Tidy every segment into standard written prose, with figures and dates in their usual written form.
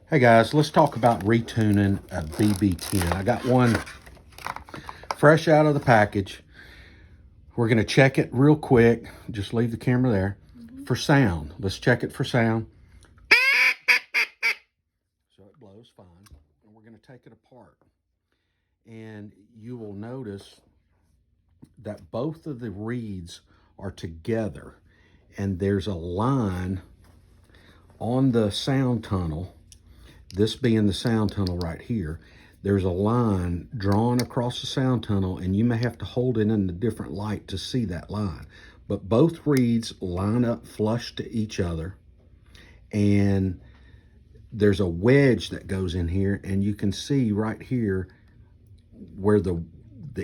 Hey guys, let's talk about retuning a BB-10. I got one fresh out of the package. We're going to check it real quick. Just leave the camera there. For sound. Let's check it for sound. So it blows fine. And we're going to take it apart. And you will notice that both of the reeds are together. And there's a line on the sound tunnel. This being the sound tunnel right here, there's a line drawn across the sound tunnel, and you may have to hold it in a different light to see that line. But both reeds line up flush to each other, and there's a wedge that goes in here, and you can see right here where the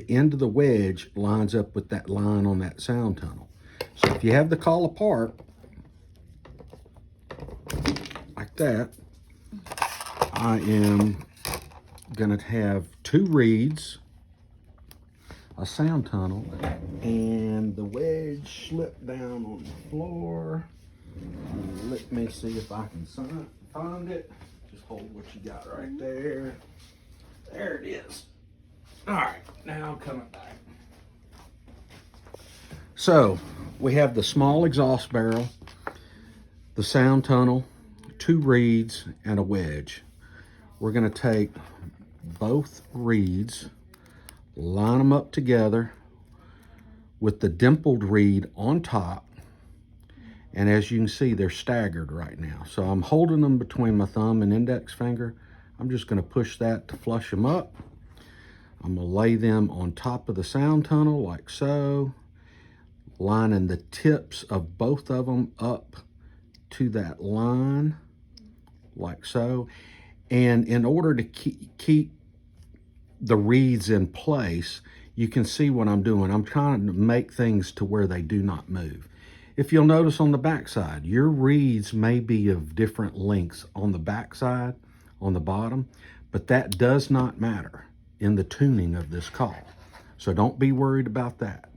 end of the wedge lines up with that line on that sound tunnel. So if you have the call apart, like that, I am gonna have two reeds, a sound tunnel, and the wedge slipped down on the floor. Let me see if I can find it. Just hold what you got right there. There it is. All right, now I'm coming back. So we have the small exhaust barrel, the sound tunnel, two reeds, and a wedge. We're going to take both reeds, line them up together with the dimpled reed on top. And as you can see, they're staggered right now. So I'm holding them between my thumb and index finger. I'm just going to push that to flush them up. I'm going to lay them on top of the sound tunnel like so, lining the tips of both of them up to that line like so. And in order to keep the reeds in place, you can see what I'm doing. I'm trying to make things to where they do not move. If you'll notice on the backside, your reeds may be of different lengths on the backside, on the bottom, but that does not matter in the tuning of this call. So don't be worried about that.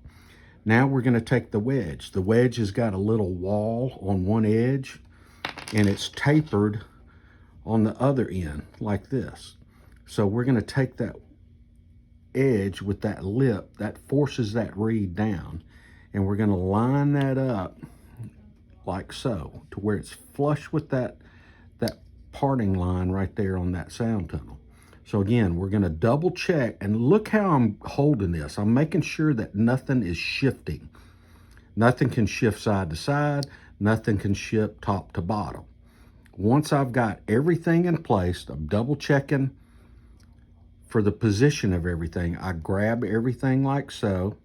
Now we're going to take the wedge. The wedge has got a little wall on one edge, and it's tapered on the other end like this. So we're going to take that edge with that lip that forces that reed down, and we're going to line that up like so to where it's flush with that parting line right there on that sound tunnel. So again, we're going to double check, and look how I'm holding this. I'm making sure that nothing is shifting. Nothing can shift side to side. Nothing can shift top to bottom. Once I've got everything in place, I'm double checking for the position of everything. I grab everything like so,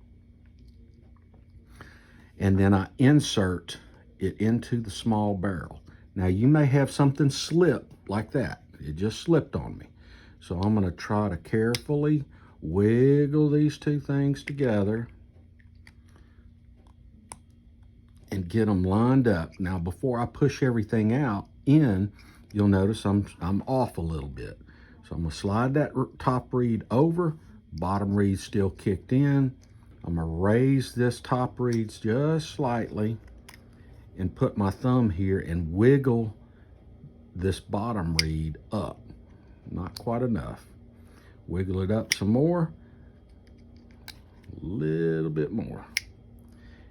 and then I insert it into the small barrel. Now you may have something slip like that. It just slipped on me. So I'm going to try to carefully wiggle these two things together and get them lined up. Now before I push everything out in, you'll notice I'm off a little bit. So I'm going to slide that top reed over, bottom reed still kicked in. I'm going to raise this top reeds just slightly and put my thumb here and wiggle this bottom reed up. Not quite enough. Wiggle it up some more, a little bit more.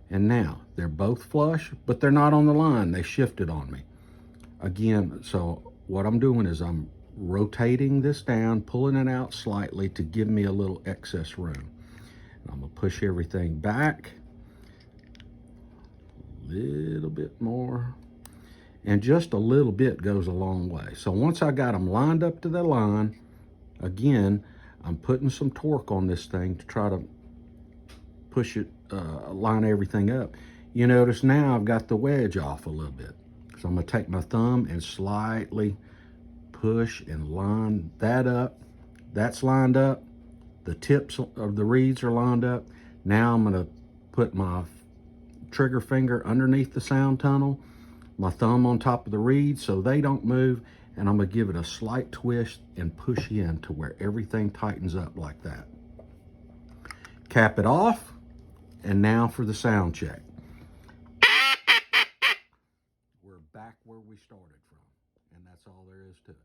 And now they're both flush, but they're not on the line. They shifted on me. Again, so what I'm doing is I'm rotating this down, pulling it out slightly to give me a little excess room. I'm going to push everything back a little bit more, and just a little bit goes a long way. So once I got them lined up to the line, again, I'm putting some torque on this thing to try to push it, line everything up. You notice now I've got the wedge off a little bit. So I'm going to take my thumb and slightly push and line that up. That's lined up. The tips of the reeds are lined up. Now I'm going to put my trigger finger underneath the sound tunnel, my thumb on top of the reeds so they don't move, and I'm going to give it a slight twist and push in to where everything tightens up like that. Cap it off, and now for the sound check. We're back where we started from, and that's all there is to it.